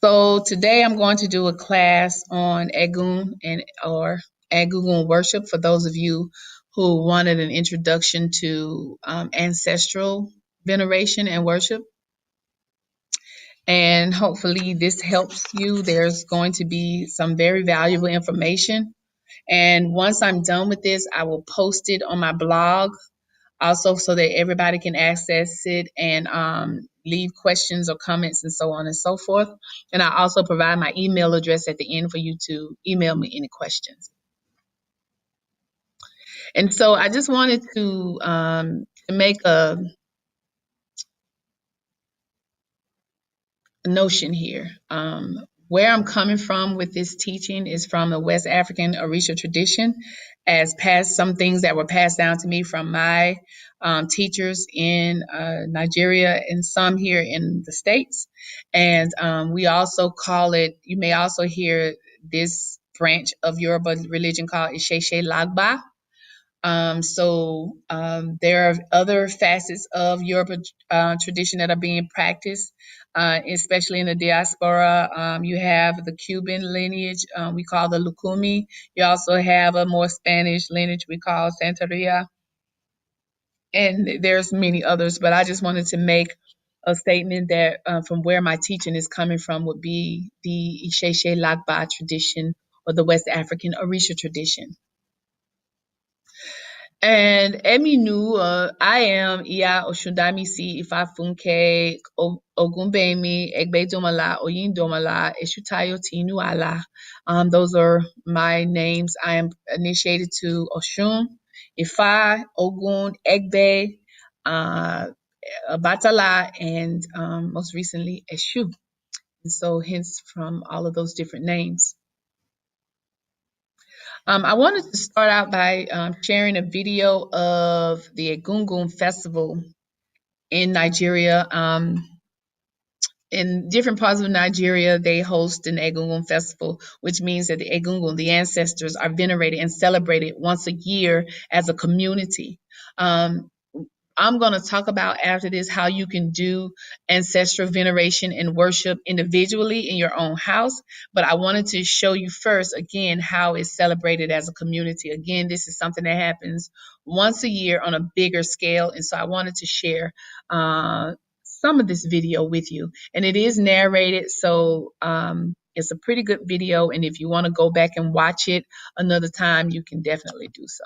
So today I'm going to do a class on Egun and or Egungun worship for those of you who wanted an introduction to ancestral veneration and worship. And hopefully this helps you. There's going to be some very valuable information. And once I'm done with this, I will post it on my blog also so that everybody can access it and leave questions or comments and so on and so forth. And I also provide my email address at the end for you to email me any questions. And so I just wanted to make a notion here. Where I'm coming from with this teaching is from the West African Orisha tradition, as passed some things that were passed down to me from my teachers in Nigeria and some here in the States. And we also call it, you may also hear this branch of Yoruba religion called Isheshe Lagba. There are other facets of Yoruba tradition that are being practiced, especially in the diaspora. You have the Cuban lineage we call the Lukumi. You also have a more Spanish lineage we call Santeria, and there's many others. But I just wanted to make a statement that from where my teaching is coming from would be the Isheshe Lagba tradition or the West African Orisha tradition. And Eminu, I am Iya Oshundamisi Ifafunke Ogunbemi Egbedomala Oyindomala Eshutayo Tinuala. Those are my names. I am initiated to Oshun, Ifa, Ogun, Egbe, uh, Batala, and most recently Eshu. And so hence from all of those different names. I wanted to start out by sharing a video of the Egungun festival in Nigeria. In different parts of Nigeria, they host an Egungun festival, which means that the Egungun, the ancestors, are venerated and celebrated once a year as a community. Um, I'm going to talk about after this how you can do ancestral veneration and worship individually in your own house. But I wanted to show you first, again, how it's celebrated as a community. Again, this is something that happens once a year on a bigger scale. And so I wanted to share some of this video with you. And it is narrated, so it's a pretty good video. And if you want to go back and watch it another time, you can definitely do so.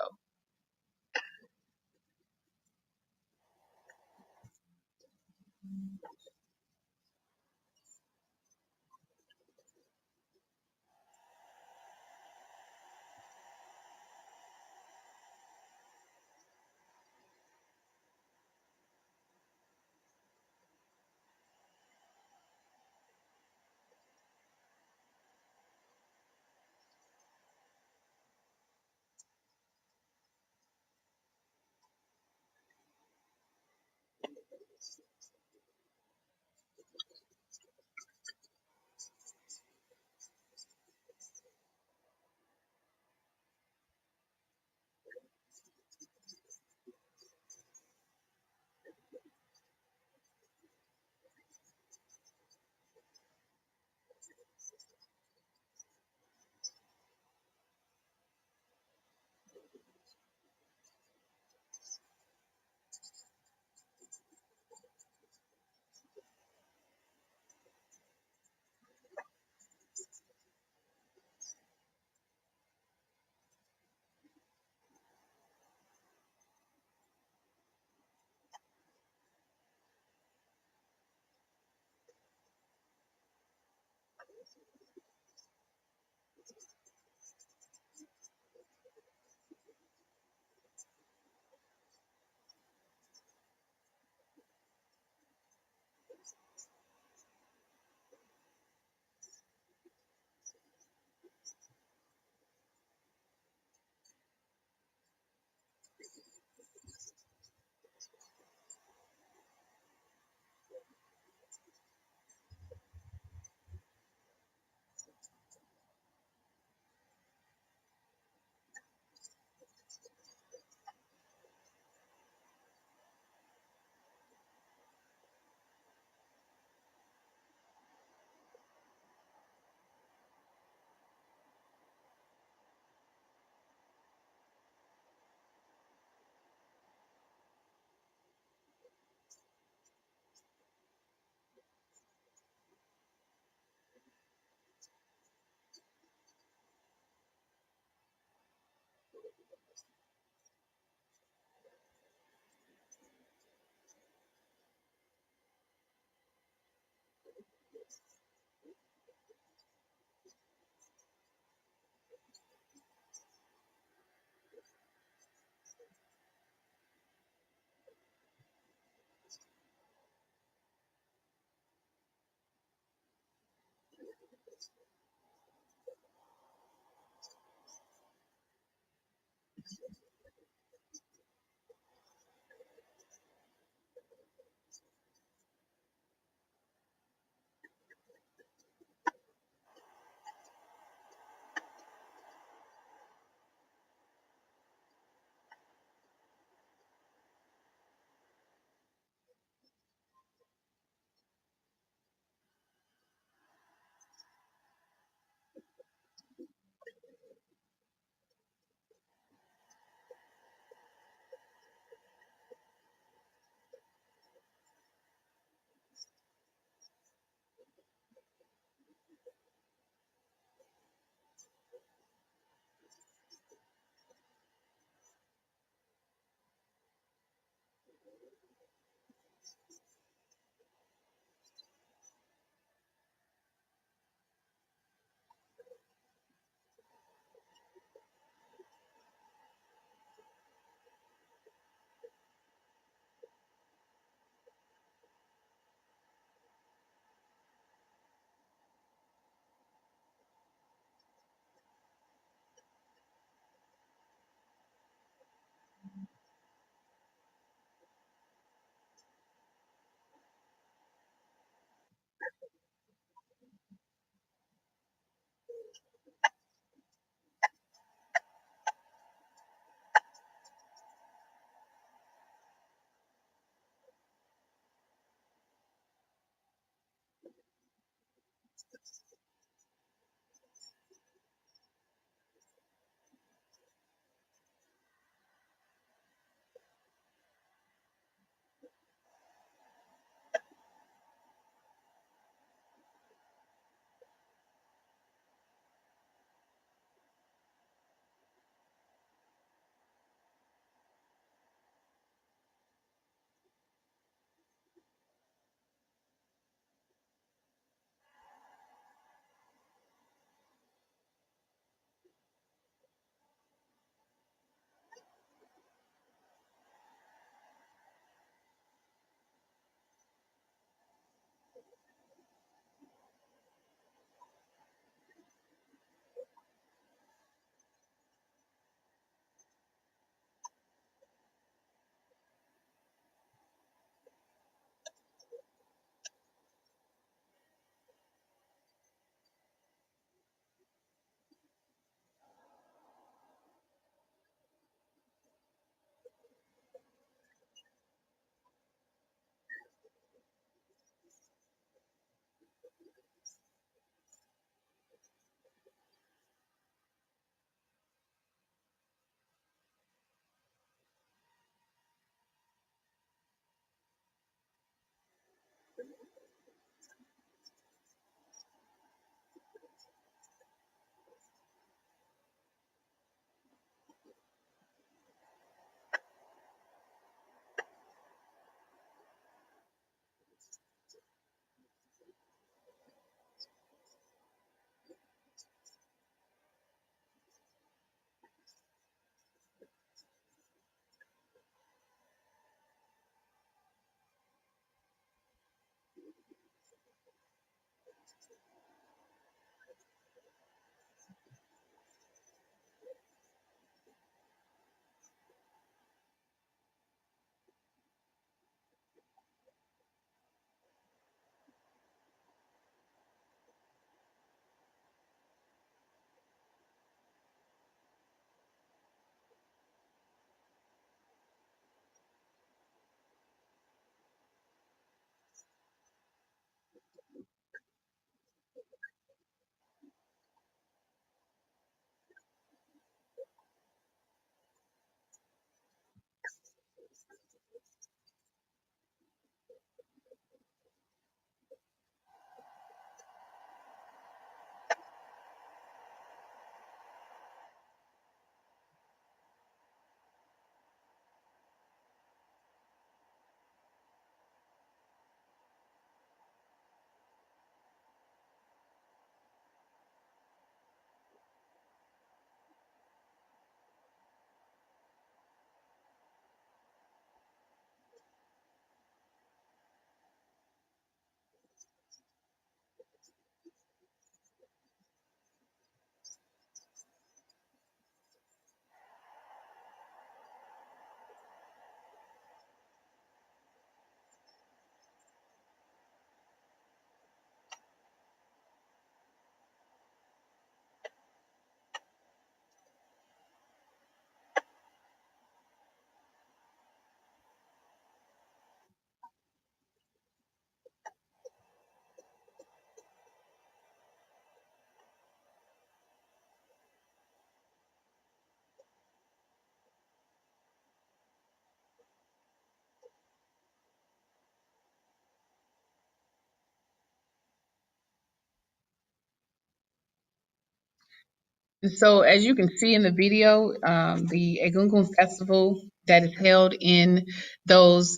So as you can see in the video, the Egungun Festival that is held in those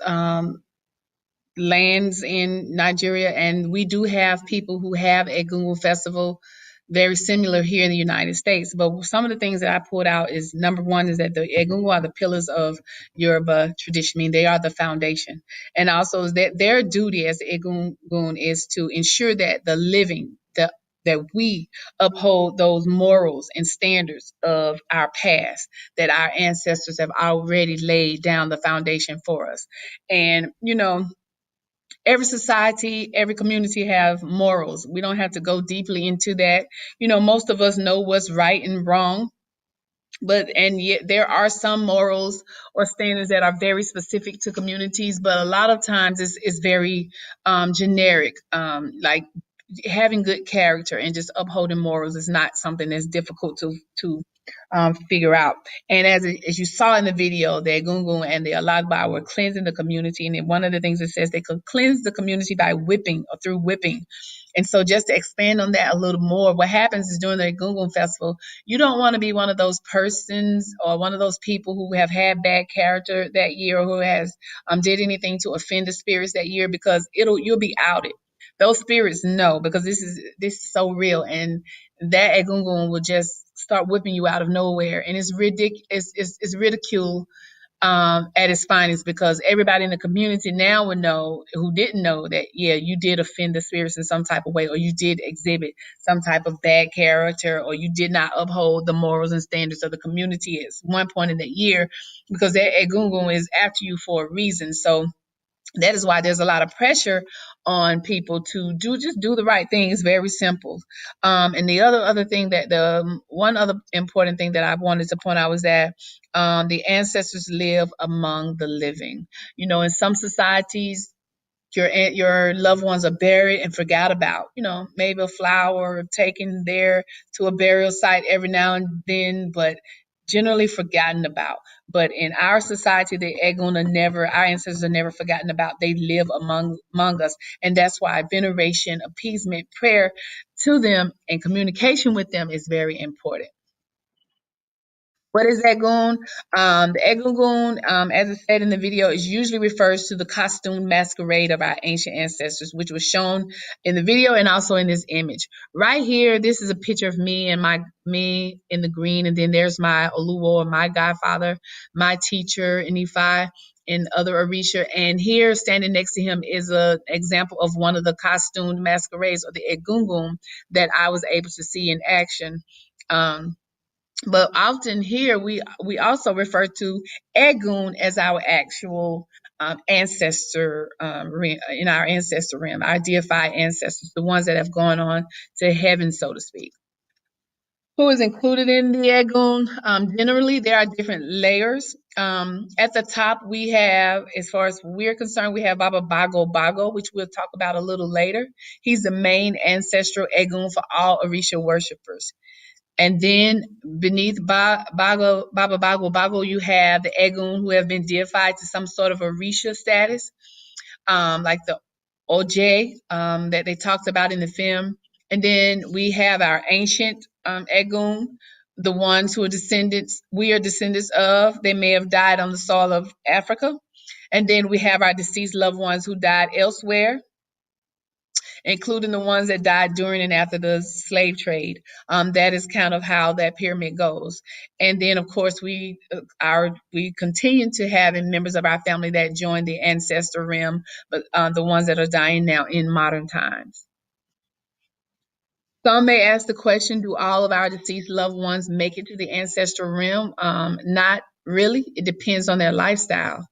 lands in Nigeria, and we do have people who have a Egungun festival very similar here in the United States. But some of the things that I pulled out is number one is that the Egungun are the pillars of Yoruba tradition, I mean they are the foundation, and also is that their duty as the Egungun is to ensure that the living, that we uphold those morals and standards of our past, that our ancestors have already laid down the foundation for us. And every society, every community have morals. We don't have to go deeply into that. Most of us know what's right and wrong, but and yet there are some morals or standards that are very specific to communities, but a lot of times it's very generic, like having good character and just upholding morals is not something that's difficult to figure out. And as you saw in the video, the Egungun and the Alagba were cleansing the community, and one of the things it says they could cleanse the community by whipping or through whipping. And so, just to expand on that a little more, what happens is during the Egungun festival, you don't want to be one of those persons or one of those people who have had bad character that year, or who has did anything to offend the spirits that year, because you'll be outed. Those spirits know, because this is so real, and that Egungun will just start whipping you out of nowhere, and it's ridiculous. It's ridicule at its finest, because everybody in the community now would know, who didn't know, that yeah, you did offend the spirits in some type of way, or you did exhibit some type of bad character, or you did not uphold the morals and standards of the community at one point in the year, because that Egungun is after you for a reason. So that is why there's a lot of pressure on people to do the right thing. It's very simple. And the other thing, that the one other important thing that I wanted to point out was that the ancestors live among the living. In some societies, your loved ones are buried and forgot about. Maybe a flower taken there to a burial site every now and then, but generally forgotten about. But in our society, the Egun are never, our ancestors are never forgotten about. They live among us, and that's why veneration, appeasement, prayer to them, and communication with them is very important. What is Egun? The Egungun, as I said in the video, is usually refers to the costume masquerade of our ancient ancestors, which was shown in the video and also in this image. Right here, this is a picture of me in the green, and then there's my Oluwo, or my godfather, my teacher, Inifi, and other Orisha. And here, standing next to him, is an example of one of the costume masquerades, or the Egungun, that I was able to see in action. Um, but often here we also refer to Egun as our actual ancestor, in our ancestor realm, our deified ancestors, the ones that have gone on to heaven, so to speak. Who is included in the Egun? Generally, there are different layers. At the top, we have, as far as we're concerned, we have Baba Bago, which we'll talk about a little later. He's the main ancestral Egun for all Orisha worshippers. And then beneath Baba Bago, you have the Egun, who have been deified to some sort of Orisha status, like the Oj, that they talked about in the film. And then we have our ancient Egun, the ones who are we are descendants of. They may have died on the soil of Africa. And then we have our deceased loved ones who died elsewhere, including the ones that died during and after the slave trade. That is kind of how that pyramid goes. And then, of course, we continue to have members of our family that join the ancestor realm, but the ones that are dying now in modern times. Some may ask the question, do all of our deceased loved ones make it to the ancestral realm? Not really. It depends on their lifestyle.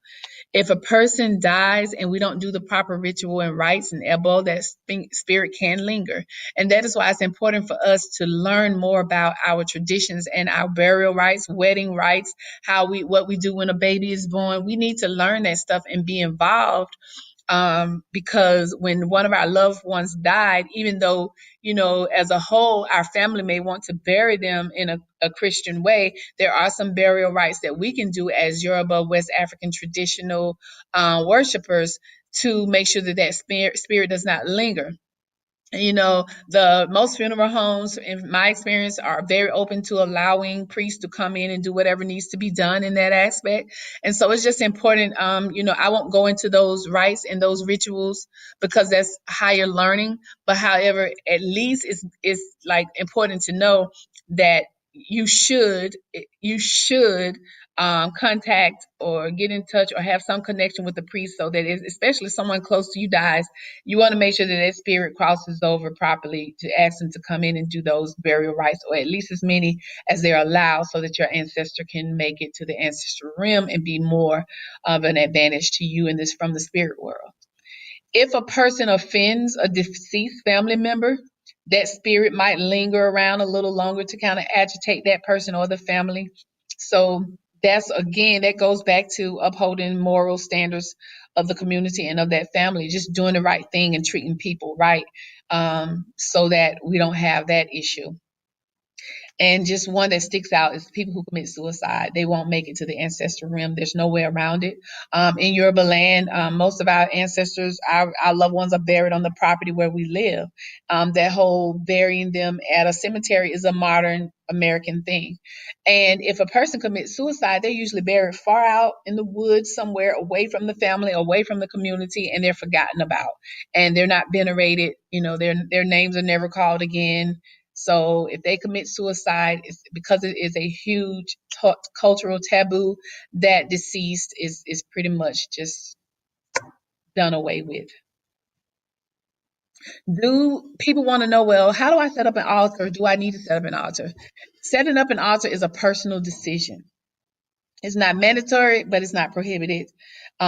If a person dies and we don't do the proper ritual and rites and ebo, that spirit can linger. And that is why it's important for us to learn more about our traditions and our burial rites, wedding rites, what we do when a baby is born. We need to learn that stuff and be involved, because when one of our loved ones died, even though, as a whole, our family may want to bury them in a Christian way, there are some burial rites that we can do as Yoruba, West African traditional worshipers, to make sure that spirit does not linger. The most funeral homes, in my experience, are very open to allowing priests to come in and do whatever needs to be done in that aspect. And so it's just important. I won't go into those rites and those rituals because that's higher learning. But however, at least it's like important to know that you should contact or get in touch or have some connection with the priest, so that especially someone close to you dies, you want to make sure that that spirit crosses over properly to ask them to come in and do those burial rites, or at least as many as they're allowed, so that your ancestor can make it to the ancestral realm and be more of an advantage to you in this from the spirit world. If a person offends a deceased family member, that spirit might linger around a little longer to kind of agitate that person or the family. So that's, again, that goes back to upholding moral standards of the community and of that family, just doing the right thing and treating people right, so that we don't have that issue. And just one that sticks out is people who commit suicide. They won't make it to the ancestral realm. There's no way around it. In Yoruba land, most of our ancestors, our loved ones, are buried on the property where we live. That whole burying them at a cemetery is a modern American thing. And if a person commits suicide, they're usually buried far out in the woods somewhere, away from the family, away from the community, and they're forgotten about. And they're not venerated. Their names are never called again. So if they commit suicide, it's because it is a huge cultural taboo, that deceased is pretty much just done away with. Do people want to know, well, how do I set up an altar? Do I need to set up an altar? Setting up an altar is a personal decision. It's not mandatory, but it's not prohibited.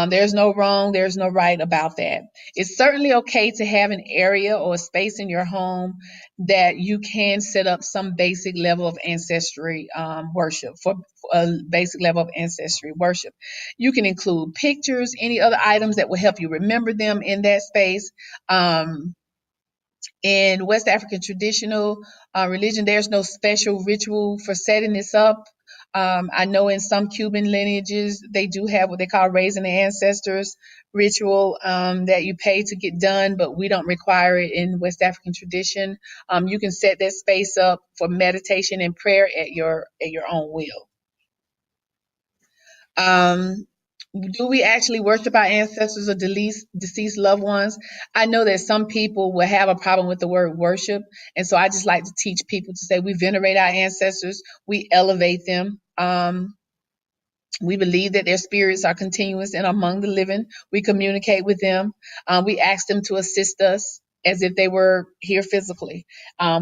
There's no wrong, there's no right about that. It's certainly okay to have an area or a space in your home that you can set up some basic level of ancestry worship, for a basic level of ancestry worship. You can include pictures, any other items that will help you remember them in that space. In West African traditional religion, there's no special ritual for setting this up. I know in some Cuban lineages, they do have what they call raising the ancestors ritual, that you pay to get done, but we don't require it in West African tradition. You can set that space up for meditation and prayer at your own will. Um, do we actually worship our ancestors or deceased loved ones? I know that some people will have a problem with the word worship. And so I just like to teach people to say we venerate our ancestors, we elevate them. We believe that their spirits are continuous and among the living. We communicate with them. We ask them to assist us as if they were here physically.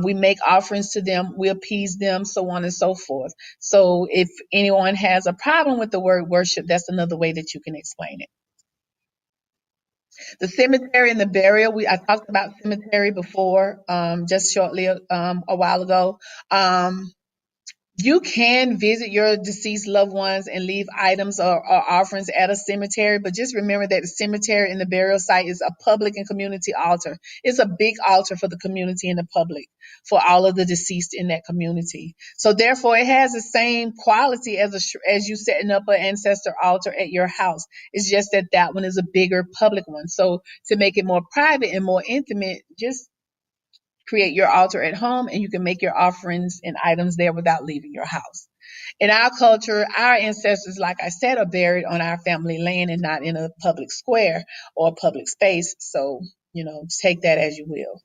We make offerings to them. We appease them, so on and so forth. So if anyone has a problem with the word worship, that's another way that you can explain it. The cemetery and the burial, I talked about cemetery before, just shortly, a while ago. You can visit your deceased loved ones and leave items or offerings at a cemetery, but just remember that the cemetery and the burial site is a public and community altar. It's a big altar for the community and the public, for all of the deceased in that community. So therefore, it has the same quality as you setting up an ancestor altar at your house. It's just that that one is a bigger public one. So to make it more private and more intimate, just create your altar at home, and you can make your offerings and items there without leaving your house. In our culture, our ancestors, like I said, are buried on our family land and not in a public square or a public space. So, take that as you will.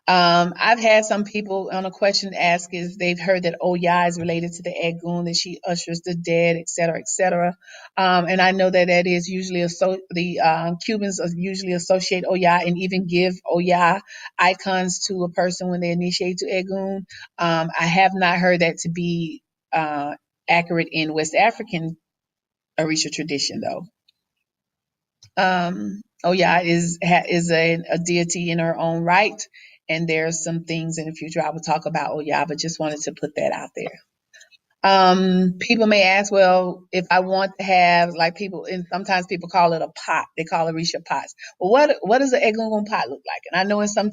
I've had some people on a question ask is they've heard that Oya is related to the Egun, that she ushers the dead, et cetera, et cetera. And I know that that is usually the Cubans usually associate Oya and even give Oya icons to a person when they initiate to Egun. I have not heard that to be accurate in West African Orisha tradition, though. Oya is a deity in her own right, and there's some things in the future I will talk about Oya, but just wanted to put that out there. People may ask, well, if I want to have, like, people, and sometimes people call it a pot. They call it Risha pots. Well, what does an Egungun pot look like? And I know in some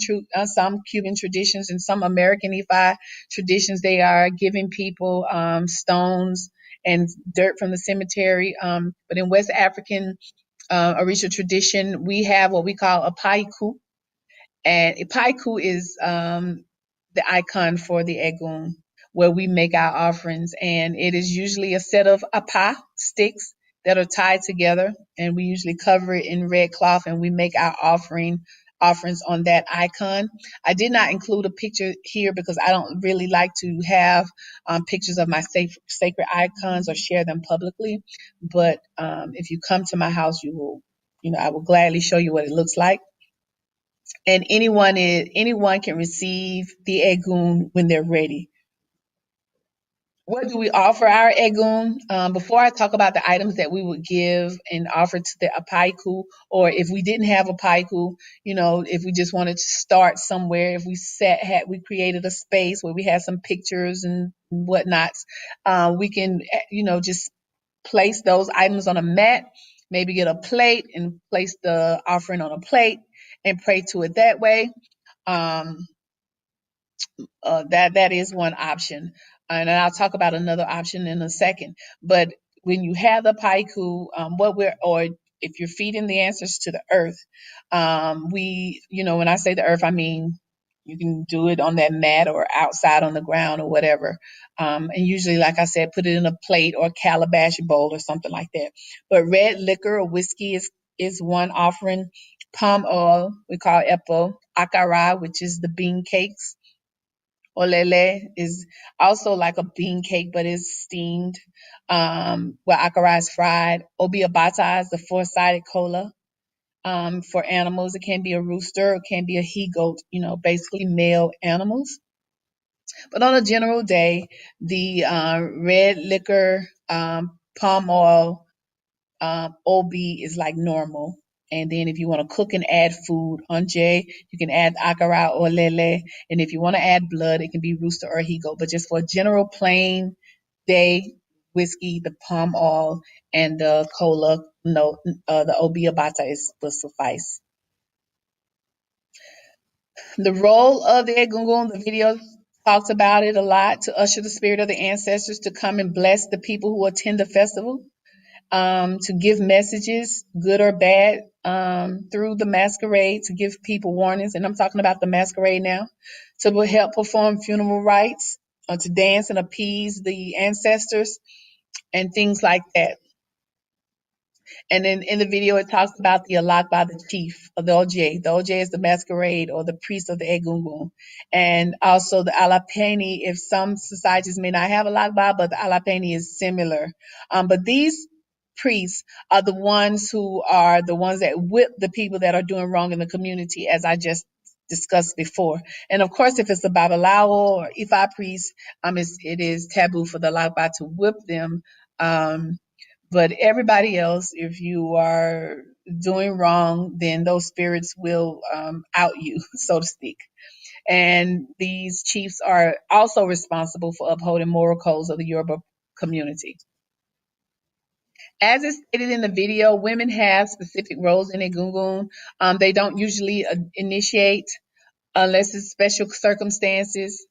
Cuban traditions and some American Ifa traditions, they are giving people stones and dirt from the cemetery. But in West African Orisha tradition, we have what we call a paiku. And Paiku is the icon for the Egun, where we make our offerings. And it is usually a set of apa sticks that are tied together. And we usually cover it in red cloth and we make our offerings on that icon. I did not include a picture here because I don't really like to have pictures of my sacred icons or share them publicly. But if you come to my house, you will, I will gladly show you what it looks like. And anyone can receive the Egun when they're ready. What do we offer our Egun? Before I talk about the items that we would give and offer to the Apaiku, or if we didn't have a Paiku, if we just wanted to start somewhere, if we created a space where we had some pictures and whatnots, we can, just place those items on a mat, maybe get a plate and place the offering on a plate and pray to it that way. Um, that is one option, and I'll talk about another option in a second. But when you have the paiku, or if you're feeding the answers to the earth, when I say the earth, I mean you can do it on that mat or outside on the ground or whatever. And usually, like I said, put it in a plate or calabash bowl or something like that. But red liquor or whiskey is one offering. Palm oil, we call epo, akara, which is the bean cakes. Olele is also like a bean cake, but it's steamed. Where akara is fried. Obiabata is the four-sided cola. For animals, it can be a rooster, it can be a he goat, basically male animals. But on a general day, the red liquor, palm oil, OB is like normal. And then if you want to cook and add food, onje, you can add akara or lele. And if you want to add blood, it can be rooster or higo. But just for a general plain day, whiskey, the palm oil, and the cola, no, the obi abata will suffice. The role of the Egungun, the video talks about it a lot, to usher the spirit of the ancestors to come and bless the people who attend the festival, to give messages, good or bad, through the masquerade, to give people warnings. And I'm talking about the masquerade now, to help perform funeral rites, to dance and appease the ancestors, and things like that. And then in the video, it talks about the Alakba, the chief of the OJ. The OJ is the masquerade or the priest of the Egungun. And also the Alapeni, if some societies may not have Alakba, but the Alapeni is similar. But these priests are the ones that whip the people that are doing wrong in the community, as I just discussed before. And of course, if it's a Babalawo or Ifa priest, it is taboo for the Alakba to whip them. But everybody else, if you are doing wrong, then those spirits will out you, so to speak. And these chiefs are also responsible for upholding moral codes of the Yoruba community. As is stated in the video, women have specific roles in Egungun. They don't usually initiate unless it's special circumstances.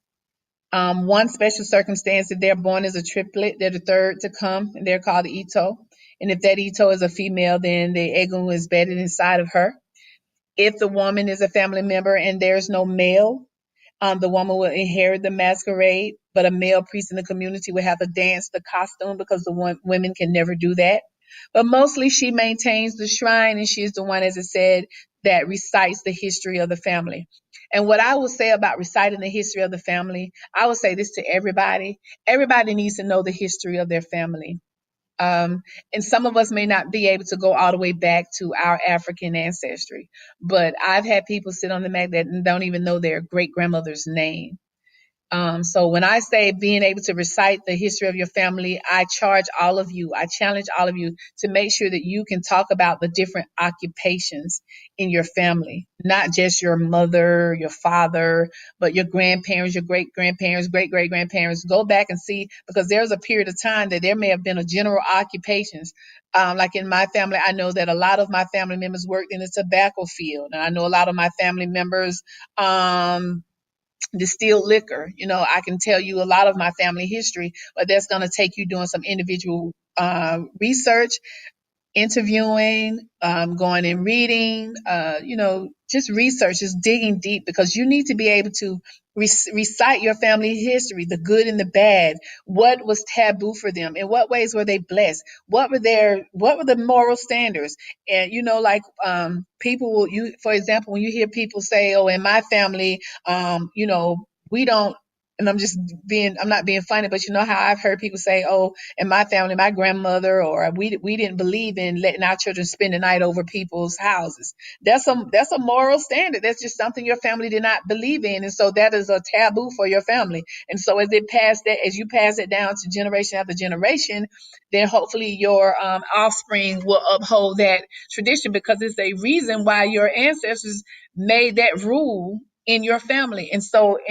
One special circumstance, if they're born as a triplet, they're the third to come, and they're called the Ito. And if that Ito is a female, then the Egun is bedded inside of her. If the woman is a family member and there's no male, the woman will inherit the masquerade, but a male priest in the community will have to dance the costume because the women can never do that. But mostly she maintains the shrine, and she's the one, as it said, that recites the history of the family. And what I will say about reciting the history of the family, I will say this to everybody. Everybody needs to know the history of their family. And some of us may not be able to go all the way back to our African ancestry, but I've had people sit on the mat that don't even know their great grandmother's name. So when I say being able to recite the history of your family, I challenge all of you to make sure that you can talk about the different occupations in your family, not just your mother, your father, but your grandparents, your great grandparents, great great grandparents. Go back and see, because there's a period of time that there may have been a general occupations. Like in my family, I know that a lot of my family members worked in the tobacco field, and I know a lot of my family members distilled liquor. I can tell you a lot of my family history, but that's going to take you doing some individual research. interviewing, going and reading, just research, just digging deep because you need to be able to recite your family history, the good and the bad. What was taboo for them? In what ways were they blessed? What were the moral standards? And people will you for example, when you hear people say, "Oh, in my family, we don't." And I'm not being funny, but you know how I've heard people say, "Oh, in my family, my grandmother or we didn't believe in letting our children spend the night over people's houses." That's a moral standard. That's just something your family did not believe in, and so that is a taboo for your family. And so as you pass it down to generation after generation, then hopefully your offspring will uphold that tradition because it's a reason why your ancestors made that rule in your family. And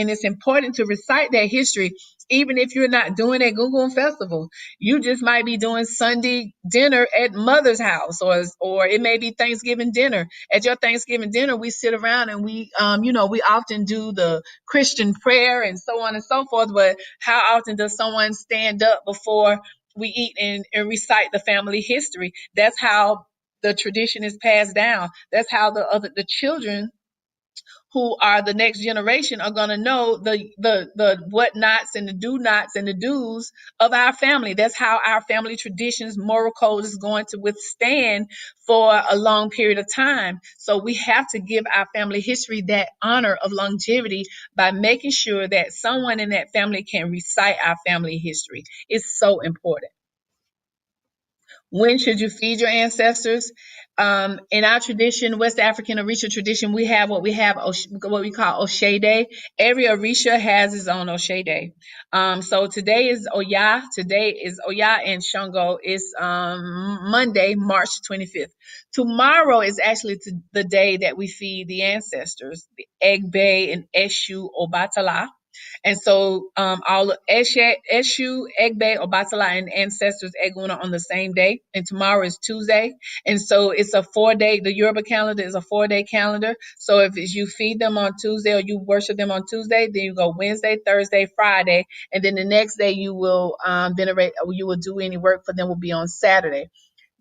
it's important to recite that history even if you're not doing a Egungun festival. You just might be doing Sunday dinner at mother's house, or it may be Thanksgiving dinner. At your Thanksgiving dinner, we sit around and we often do the Christian prayer and so on and so forth. But how often does someone stand up before we eat and recite the family history? That's how the tradition is passed down. That's how the children who are the next generation are going to know the what nots and the do nots and the do's of our family. That's how our family traditions, moral code is going to withstand for a long period of time. So we have to give our family history that honor of longevity by making sure that someone in that family can recite our family history. It's so important. When should you feed your ancestors? In our tradition, West African Orisha tradition, what we call Oshe Day. Every Orisha has its own Oshe Day. So today is Oya. Today is Oya and Shango. It's Monday, March 25th. Tomorrow is actually the day that we feed the ancestors, the Egbe and Eshu Obatala. And so all Eshu, Egbe, Obatala, and ancestors Egun are on the same day. And tomorrow is Tuesday. And so it's a 4-day, the Yoruba calendar is a 4-day calendar. So if you feed them on Tuesday or you worship them on Tuesday, then you go Wednesday, Thursday, Friday. And then the next day you will venerate, or you will do any work for them will be on Saturday.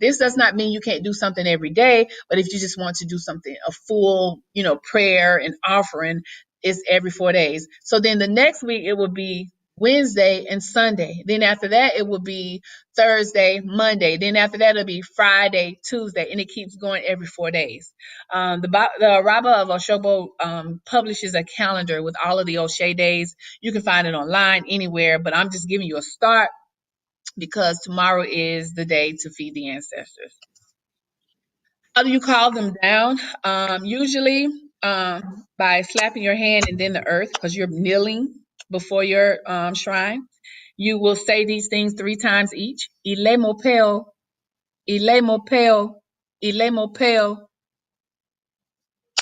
This does not mean you can't do something every day, but if you just want to do something, a full, prayer and offering, is every 4 days. So then the next week it will be Wednesday and Sunday. Then after that it will be Thursday, Monday. Then after that it'll be Friday, Tuesday, and it keeps going every 4 days. The Rabba of Oshobo publishes a calendar with all of the O'Shea days. You can find it online anywhere, but I'm just giving you a start because tomorrow is the day to feed the ancestors. How do you call them down? Usually by slapping your hand and then the earth because you're kneeling before your shrine. You will say these things 3 times each. Ile mopel, ile mopel, ile mopel.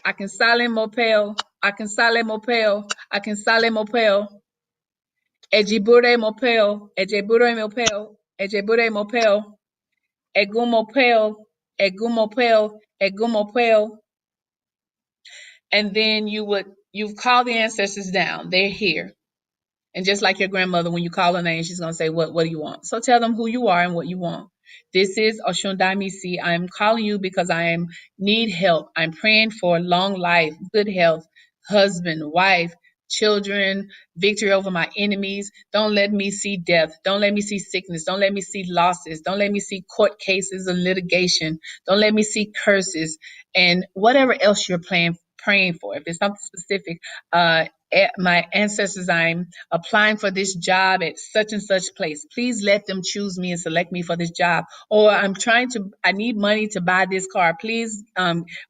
I can sale mopel, I can sale mopel, I can sale mopel. Ejibure mopel, ejibure mopel, ejibure mopel. Egumopel, egumopel, egumopel. And then you've called the ancestors down. They're here. And just like your grandmother, when you call her name, she's gonna say, what do you want? So tell them who you are and what you want. This is Oshundamisi. I'm calling you because need help. I'm praying for long life, good health, husband, wife, children, victory over my enemies. Don't let me see death. Don't let me see sickness. Don't let me see losses. Don't let me see court cases and litigation. Don't let me see curses and whatever else you're praying for. If it's something specific, my ancestors, I'm applying for this job at such and such place. Please let them choose me and select me for this job. Or I need money to buy this car. Please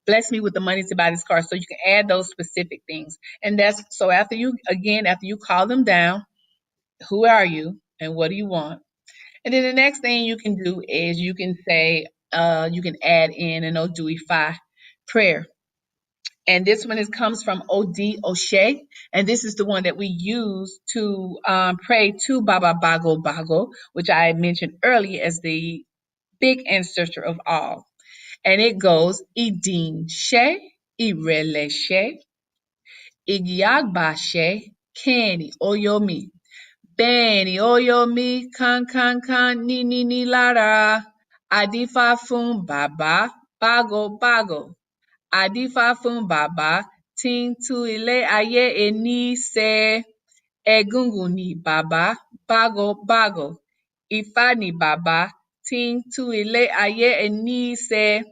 bless me with the money to buy this car. So you can add those specific things. And after you call them down, who are you and what do you want? And then the next thing you can do is you can say, you can add in an Oduifa prayer. And this one comes from O.D. O'Shea. And this is the one that we use to pray to Baba Bago Bago, which I mentioned earlier as the big ancestor of all. And it goes, Idin She, Irele She, Igyagba She, Kani Oyomi. Beni Oyomi, Kan Kan Kan, Ni Ni Ni Lara. Adifa fún bàbá bágo bágo. Adifa fún bàbá tí ń tú ilé ayé ẹni ṣe. Egungun ni bàbá bágo bágo. Ifá ni bàbá tí ń tú ilé ayé ẹni ṣe.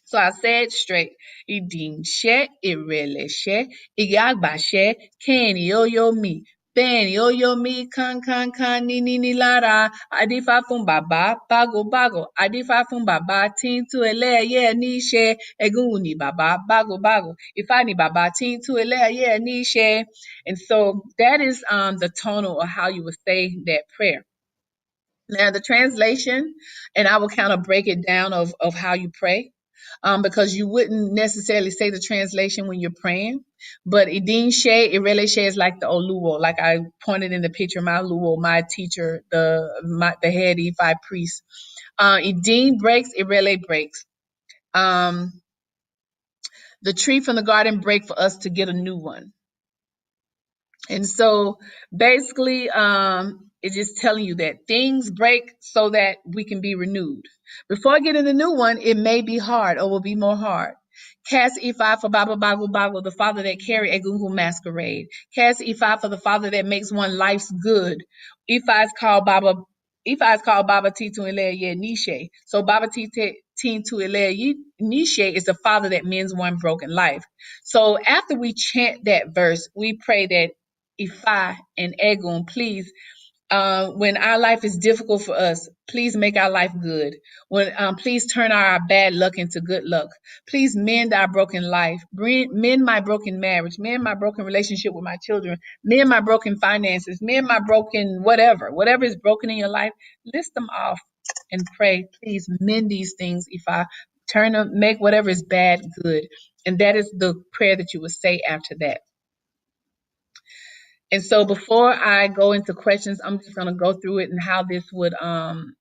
So I said straight. Ìdìnṣẹ́, ìrẹ̀lẹ̀ṣẹ́, ìyá àgbàṣẹ́, kẹ́ni ó yó mi. Bẹ́ẹ̀ni ó yó mi kánkánká níní lára. Adífá fún bàbá bágo bágo. Adífá fún bàbá tí ń tú ẹlẹ́yẹ ní ṣe. Egungun ni bàbá bágo bágo. Ifá ni bàbá tí ń tú ẹlẹ́yẹ ní ṣe. And so that is the tonal of how you would say that prayer. Now the translation, and I will kind of break it down of how you pray, because you wouldn't necessarily say the translation when you're praying. But Idin She, Irele She is like the Oluwo, like I pointed in the picture, my Oluwo, my teacher, the head Ifi priest. Idin breaks, Irele breaks. The tree from the garden break for us to get a new one. And so basically, it's just telling you that things break so that we can be renewed. Before getting the new one, it may be hard or will be more hard. Cast E5 for Baba Bago Bago, the father that carry Egungun masquerade. Cast E5 for the father that makes one life's good. E5 is called Baba. E5 is called Baba Titu Ileye Nishe. So Baba Titu Ileye Nishe is the father that mends one broken life. So after we chant that verse, we pray that Ifa and Egun, please, when our life is difficult for us, please make our life good. Please turn our bad luck into good luck. Please mend our broken life. Mend my broken marriage. Mend my broken relationship with my children. Mend my broken finances. Mend my broken whatever is broken in your life. List them off and pray. Please mend these things. If I make whatever is bad good, and that is the prayer that you would say after that. And so before I go into questions, I'm just going to go through it and how this would sound.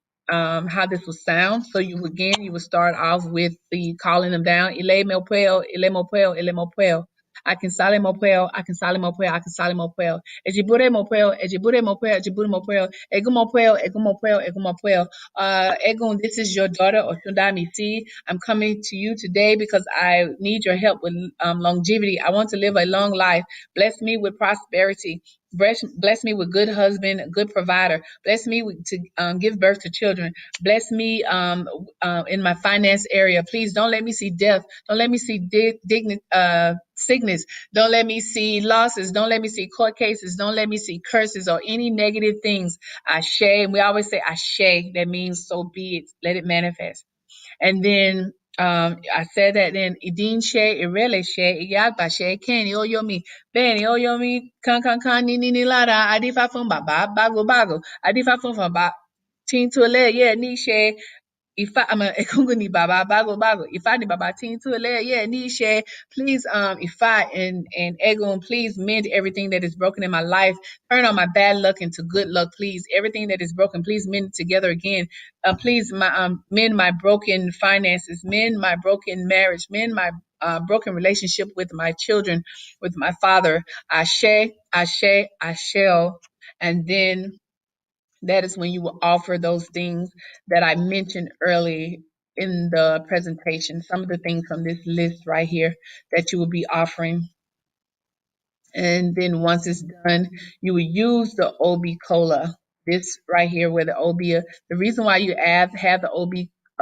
So you would start off with the calling them down. Ile mopel, ile mopel, ile mopel. I can sale mopel, I can sale mopel, I can sale mopel. Ejibure mopel, ejibure mopel, ejibure mopel. Egu mopel, egu mopel, egu mopel. Egun, this is your daughter, Oshundami T. I'm coming to you today because I need your help with longevity. I want to live a long life. Bless me with prosperity. Bless me with good husband, good provider. Bless me to give birth to children. Bless me in my finance area. Please don't let me see death. Don't let me see sickness. Don't let me see losses. Don't let me see court cases. Don't let me see curses or any negative things. Ashe. And we always say ashe. That means so be it. Let it manifest. And then I said that then Idin She, Irele She, Iyagba She, Kenny Oyomi, Benny Oyomi, kan ni lara, Adifa fun baba, bago bago, Adifa fun ba, Tin Tole, yeah, ni she, Ifa ama Egungun ni baba bago bago. Ifa ni baba tin to yeah ni share. Please Ifa and Egun, please mend everything that is broken in my life. Turn on my bad luck into good luck, please. Everything that is broken, please mend it together again. Please mend my broken finances, mend my broken marriage, mend my broken relationship with my children, with my father. I shall. And then that is when you will offer those things that I mentioned early in the presentation. Some of the things from this list right here that you will be offering. And then once it's done, you will use the OB cola. This right here, where the OB, the reason why you have the OB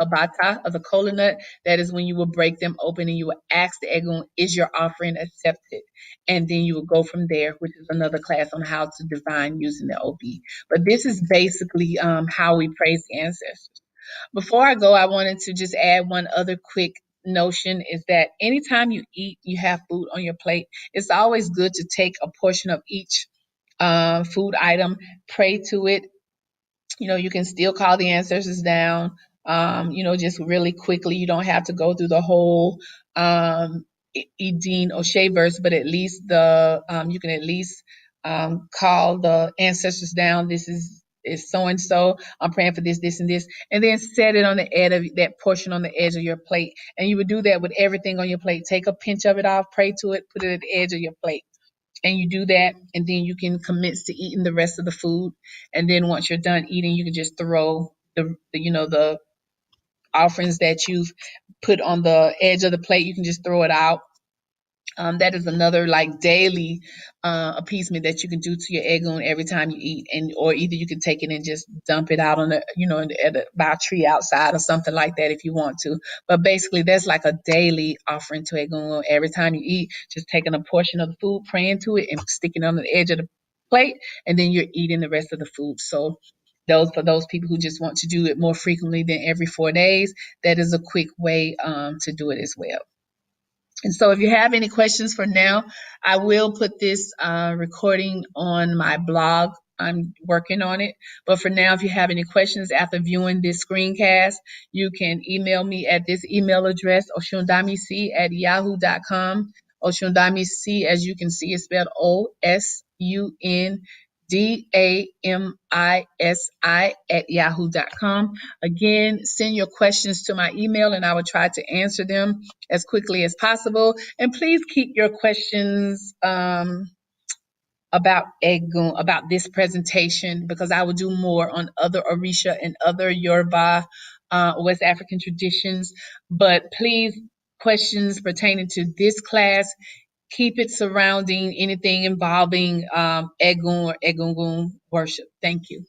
abata of the cola nut, that is when you will break them open and you will ask the egun, is your offering accepted? And then you will go from there, which is another class on how to divine using the OB. But this is basically how we praise the ancestors. Before I go, I wanted to just add one other quick notion is that anytime you eat, you have food on your plate, it's always good to take a portion of each food item, pray to it. You can still call the ancestors down, just really quickly. You don't have to go through the whole Edine O'Shea verse, but at least you can at least call the ancestors down. This is so and so. I'm praying for this, this, and this, and then set it on the edge of that portion on the edge of your plate. And you would do that with everything on your plate. Take a pinch of it off, pray to it, put it at the edge of your plate. And you do that, and then you can commence to eating the rest of the food. And then once you're done eating, you can just throw the offerings that you've put on the edge of the plate, you can just throw it out. That is another like daily appeasement that you can do to your egun every time you eat, and or either you can take it and just dump it out on the by a tree outside or something like that if you want to. But basically, that's like a daily offering to egun every time you eat. Just taking a portion of the food, praying to it, and sticking it on the edge of the plate, and then you're eating the rest of the food. So. Those for those people who just want to do it more frequently than every 4 days, that is a quick way to do it as well. And so if you have any questions for now, I will put this recording on my blog. I'm working on it. But for now, if you have any questions after viewing this screencast, you can email me at this email address, oshundamisi@yahoo.com. Oshundamisi, as you can see, is spelled OSUNDAMISI@yahoo.com. Again, send your questions to my email and I will try to answer them as quickly as possible. And please keep your questions about Egun, about this presentation, because I will do more on other Orisha and other Yoruba, West African traditions. But please, questions pertaining to this class, keep it surrounding anything involving Egun or Egungun worship. Thank you.